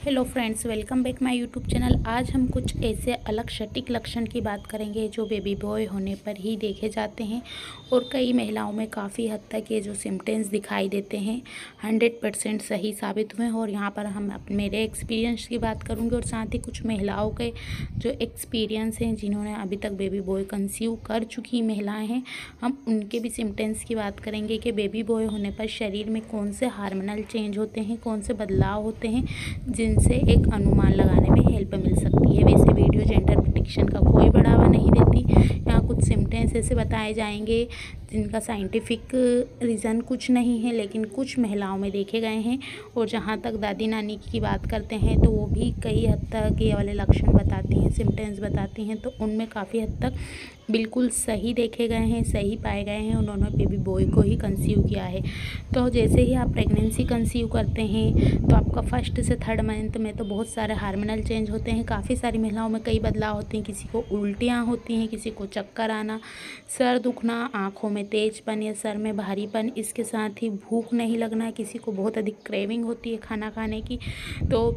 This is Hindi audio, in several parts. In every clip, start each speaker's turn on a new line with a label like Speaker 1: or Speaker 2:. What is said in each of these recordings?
Speaker 1: Hello friends, welcome back my YouTube channel. आज हम कुछ ऐसे अलग सटीक लक्षण की बात करेंगे जो बेबी बॉय होने पर ही देखे जाते हैं और कई महिलाओं में काफ़ी हद तक ये जो सिम्टम्स दिखाई देते हैं 100% सही साबित हुए हैं। और यहाँ पर हम मेरे एक्सपीरियंस की बात करूँगी और साथ ही कुछ महिलाओं के जो एक्सपीरियंस हैं जिन्होंने अभी तक बेबी बॉय कंसीव कर चुकी महिलाएँ हैं, हम उनके भी सिम्टम्स की बात करेंगे कि बेबी बॉय होने पर शरीर में कौन से हार्मोनल चेंज होते हैं, कौन से बदलाव होते हैं जिनसे एक अनुमान लगाने में हेल्प मिल सकती है। वैसे वीडियो जेंडर प्रेडिक्शन का कोई बढ़ावा नहीं देती। यहाँ कुछ सिम्टम्स ऐसे बताए जाएंगे जिनका साइंटिफिक रीज़न कुछ नहीं है, लेकिन कुछ महिलाओं में देखे गए हैं। और जहाँ तक दादी नानी की बात करते हैं तो वो भी कई हद तक ये वाले लक्षण बताती हैं, सिम्टम्स बताती हैं, तो उनमें काफ़ी हद तक बिल्कुल सही देखे गए हैं, सही पाए गए हैं। उन्होंने बेबी बॉय को ही कंसीव किया है। तो जैसे ही आप प्रेगनेंसी कंसीव करते हैं तो आपका फर्स्ट से थर्ड मंथ में तो बहुत सारे हार्मोनल चेंज होते हैं। काफ़ी सारी महिलाओं में कई बदलाव होते हैं। किसी को उल्टियाँ होती हैं, किसी को चक्कर आना, सर दुखना, आँखों में तेजपन या सर में भारीपन, इसके साथ ही भूख नहीं लगना, किसी को बहुत अधिक क्रेविंग होती है खाना खाने की। तो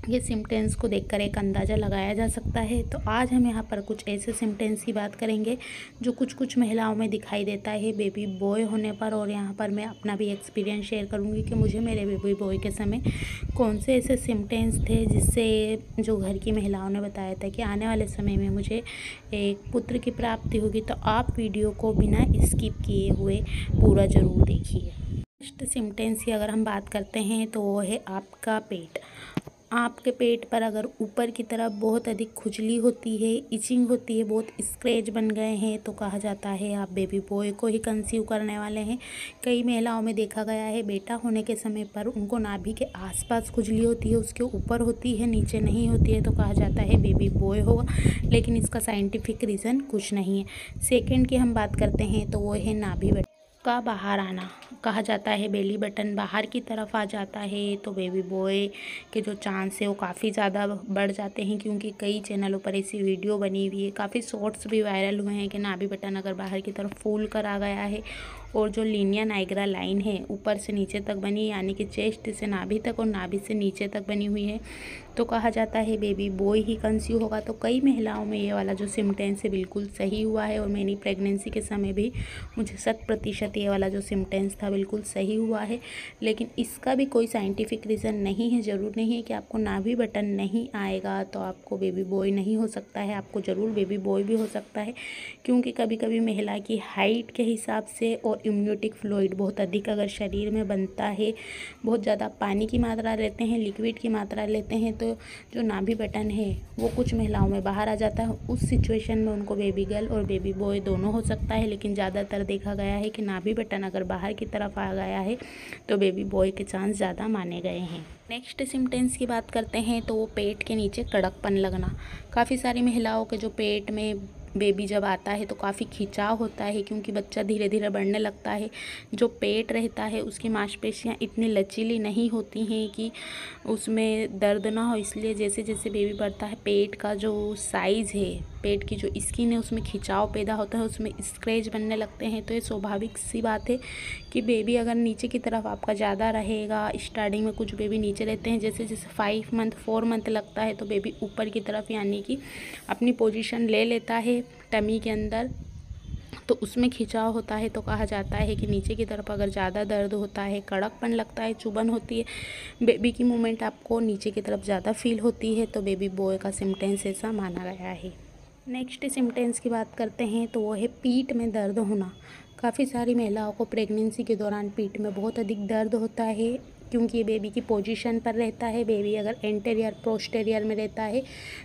Speaker 1: ये सिम्टम्स को देखकर एक अंदाज़ा लगाया जा सकता है। तो आज हम यहाँ पर कुछ ऐसे सिम्टम्स की बात करेंगे जो कुछ महिलाओं में दिखाई देता है बेबी बॉय होने पर। और यहाँ पर मैं अपना भी एक्सपीरियंस शेयर करूँगी कि मुझे मेरे बेबी बॉय के समय कौन से ऐसे सिम्टम्स थे जिससे जो घर की महिलाओं ने बताया था कि आने वाले समय में मुझे एक पुत्र की प्राप्ति होगी। तो आप वीडियो को बिना स्किप किए हुए पूरा ज़रूर देखिए। फर्स्ट सिम्टम्स की अगर हम बात करते हैं तो वो है आपका पेट। आपके पेट पर अगर ऊपर की तरफ बहुत अधिक खुजली होती है, इचिंग होती है, बहुत स्क्रैच बन गए हैं, तो कहा जाता है आप बेबी बॉय को ही कंसीव करने वाले हैं। कई महिलाओं में देखा गया है बेटा होने के समय पर उनको नाभि के आसपास खुजली होती है, उसके ऊपर होती है, नीचे नहीं होती है, तो कहा जाता है बेबी बॉय होगा, लेकिन इसका साइंटिफिक रीज़न कुछ नहीं है। सेकेंड की हम बात करते हैं तो वो है नाभि का बाहर आना। कहा जाता है बेली बटन बाहर की तरफ आ जाता है तो बेबी बॉय के जो चांस है वो काफ़ी ज़्यादा बढ़ जाते हैं, क्योंकि कई चैनलों पर ऐसी वीडियो बनी हुई है, काफ़ी शॉर्ट्स भी वायरल हुए हैं कि नाभि बटन अगर बाहर की तरफ फूल कर आ गया है और जो लीनिया नाइग्रा लाइन है ऊपर से नीचे तक बनी, यानी कि चेस्ट से नाभि तक और नाभि से नीचे तक बनी हुई है, तो कहा जाता है बेबी बॉय ही कंसीव होगा। तो कई महिलाओं में ये वाला जो सिम्टम्स है बिल्कुल सही हुआ है और मेरी प्रेगनेंसी के समय भी मुझे 100% ये वाला जो सिम्टम्स था बिल्कुल सही हुआ है। लेकिन इसका भी कोई साइंटिफिक रीज़न नहीं है। ज़रूर नहीं है कि आपको नाभि बटन नहीं आएगा तो आपको बेबी बॉय नहीं हो सकता है, आपको ज़रूर बेबी बॉय भी हो सकता है, क्योंकि कभी कभी महिला की हाइट के हिसाब से और इम्यूनिटिक फ्लूइड बहुत अधिक अगर शरीर में बनता है, बहुत ज़्यादा पानी की मात्रा लेते हैं, लिक्विड की मात्रा लेते हैं, तो जो नाभि बटन है वो कुछ महिलाओं में बाहर आ जाता है। उस सिचुएशन में उनको बेबी गर्ल और बेबी बॉय दोनों हो सकता है, लेकिन ज़्यादातर देखा गया है कि नाभि बटन अगर बाहर की तरफ आ गया है तो बेबी बॉय के चांस ज़्यादा माने गए हैं। नेक्स्ट सिम्टम्स की बात करते हैं तो वो पेट के नीचे कड़कपन लगना। काफ़ी सारी महिलाओं के जो पेट में बेबी जब आता है तो काफ़ी खिंचाव होता है, क्योंकि बच्चा धीरे धीरे बढ़ने लगता है। जो पेट रहता है उसकी मांसपेशियां इतनी लचीली नहीं होती हैं कि उसमें दर्द ना हो, इसलिए जैसे जैसे बेबी बढ़ता है पेट का जो साइज़ है, पेट की जो स्किन है उसमें खिंचाव पैदा होता है, उसमें स्क्रैच बनने लगते हैं। तो ये स्वाभाविक सी बात है कि बेबी अगर नीचे की तरफ आपका ज़्यादा रहेगा, स्टार्टिंग में कुछ बेबी नीचे रहते हैं, जैसे जैसे 5 मंथ 4 मंथ लगता है तो बेबी ऊपर की तरफ यानी कि अपनी पोजीशन ले लेता है टमी के अंदर, तो उसमें खिंचाव होता है। तो कहा जाता है कि नीचे की तरफ अगर ज़्यादा दर्द होता है, कड़कपन लगता है, चुभन होती है, बेबी की मूवमेंट आपको नीचे की तरफ ज़्यादा फील होती है, तो बेबी बॉय का सिम्टम्स ऐसा माना गया है। नेक्स्ट सिम्टम्स की बात करते हैं तो वो है पीठ में दर्द होना। काफ़ी सारी महिलाओं को प्रेगनेंसी के दौरान पीठ में बहुत अधिक दर्द होता है, क्योंकि ये बेबी की पोजीशन पर रहता है। बेबी अगर एंटेरियर पोस्टेरियर में रहता है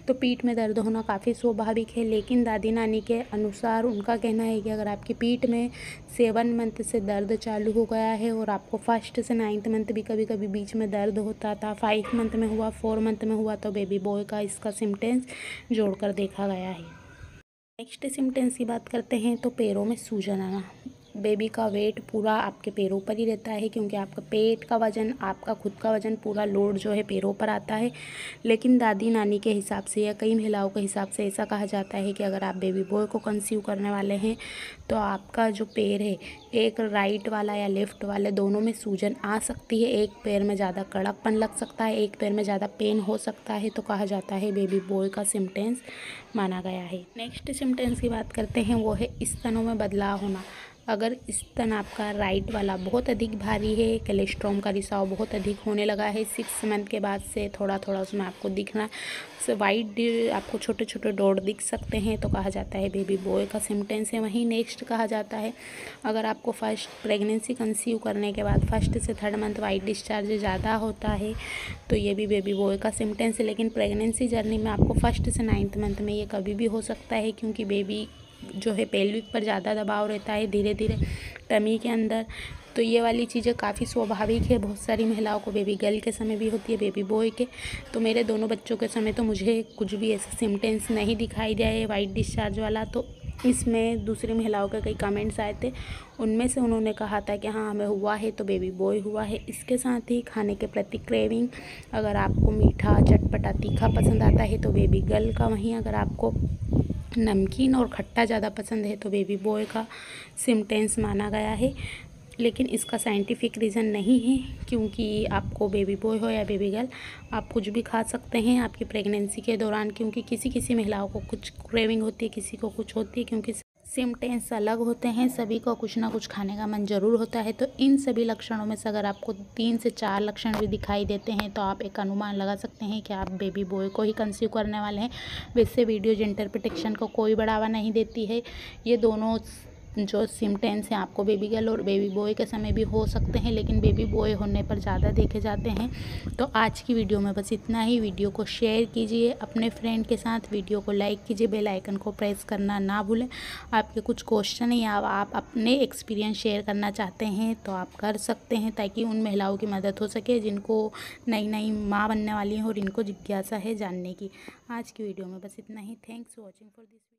Speaker 1: तो पीठ में दर्द होना काफ़ी स्वाभाविक है। लेकिन दादी नानी के अनुसार उनका कहना है कि अगर आपकी पीठ में 7 मंथ से दर्द चालू हो गया है और आपको 1st से 9th मंथ भी कभी कभी बीच में दर्द होता था, 5 मंथ में हुआ, 4 मंथ में हुआ, तो बेबी बॉय का इसका सिम्टम्स जोड़कर देखा गया है। नेक्स्ट सिम्टम्स की बात करते हैं तो पैरों में सूजन आना। बेबी का वेट पूरा आपके पैरों पर ही रहता है, क्योंकि आपका पेट का वज़न, आपका खुद का वज़न, पूरा लोड जो है पैरों पर आता है। लेकिन दादी नानी के हिसाब से या कई महिलाओं के हिसाब से ऐसा कहा जाता है कि अगर आप बेबी बॉय को कंसीव करने वाले हैं तो आपका जो पैर है, एक राइट वाला या लेफ़्ट वाले, दोनों में सूजन आ सकती है। एक पैर में ज़्यादा कड़कपन लग सकता है, एक पैर में ज़्यादा पेन हो सकता है। तो कहा जाता है बेबी बॉय का सिम्पटम्स माना गया है। नेक्स्ट सिम्पटम्स की बात करते हैं, वो है स्तनों में बदलाव होना। अगर स्तन आपका राइट वाला बहुत अधिक भारी है, कोलेस्ट्रॉम का रिसाव बहुत अधिक होने लगा है 6 मंथ के बाद से, थोड़ा थोड़ा उसमें आपको दिखना वाइट, आपको छोटे छोटे डॉट दिख सकते हैं, तो कहा जाता है बेबी बॉय का सिम्पटम्स है। वहीं नेक्स्ट कहा जाता है, अगर आपको फर्स्ट प्रेगनेंसी कंसीव करने के बाद 1st से 3rd मंथ वाइट डिस्चार्ज ज़्यादा होता है तो ये भी बेबी बॉय का सिम्पटम्स है। लेकिन प्रेगनेंसी जर्नी में आपको 1st से 9th मंथ में ये कभी भी हो सकता है, क्योंकि बेबी जो है पेल्विक पर ज़्यादा दबाव रहता है धीरे धीरे टमी के अंदर। तो ये वाली चीज़ें काफ़ी स्वाभाविक है, बहुत सारी महिलाओं को बेबी गर्ल के समय भी होती है, बेबी बॉय के। तो मेरे दोनों बच्चों के समय तो मुझे कुछ भी ऐसा सिम्पटम्स नहीं दिखाई दिया है वाइट डिस्चार्ज वाला। तो इसमें दूसरी महिलाओं के कई कमेंट्स आए थे, उनमें से उन्होंने कहा था कि हाँ हमें हुआ है तो बेबी बॉय हुआ है। इसके साथ ही खाने के प्रति क्रेविंग, अगर आपको मीठा, चटपटा, तीखा पसंद आता है तो बेबी गर्ल का, वहीं अगर आपको नमकीन और खट्टा ज़्यादा पसंद है तो बेबी बॉय का सिम्पटम्स माना गया है। लेकिन इसका साइंटिफिक रीज़न नहीं है, क्योंकि आपको बेबी बॉय हो या बेबी गर्ल, आप कुछ भी खा सकते हैं आपकी प्रेगनेंसी के दौरान, क्योंकि किसी किसी महिलाओं को कुछ क्रेविंग होती है, किसी को कुछ होती है, क्योंकि सिम्पटम्स अलग होते हैं, सभी को कुछ ना कुछ खाने का मन ज़रूर होता है। तो इन सभी लक्षणों में से अगर आपको 3 से 4 लक्षण भी दिखाई देते हैं तो आप एक अनुमान लगा सकते हैं कि आप बेबी बॉय को ही कंसीव करने वाले हैं। वैसे वीडियोज इंटरप्रिटेशन को कोई बढ़ावा नहीं देती है। ये दोनों जो सिम्पटम्स हैं आपको बेबी गर्ल और बेबी बॉय के समय भी हो सकते हैं, लेकिन बेबी बॉय होने पर ज़्यादा देखे जाते हैं। तो आज की वीडियो में बस इतना ही। वीडियो को शेयर कीजिए अपने फ्रेंड के साथ, वीडियो को लाइक कीजिए, बेल आइकन को प्रेस करना ना भूलें। आपके कुछ क्वेश्चन या आप अपने एक्सपीरियंस शेयर करना चाहते हैं तो आप कर सकते हैं, ताकि उन महिलाओं की मदद हो सके जिनको नई नई माँ बनने वाली हैं और इनको जिज्ञासा है जानने की। आज की वीडियो में बस इतना ही। Thanks for watching for this.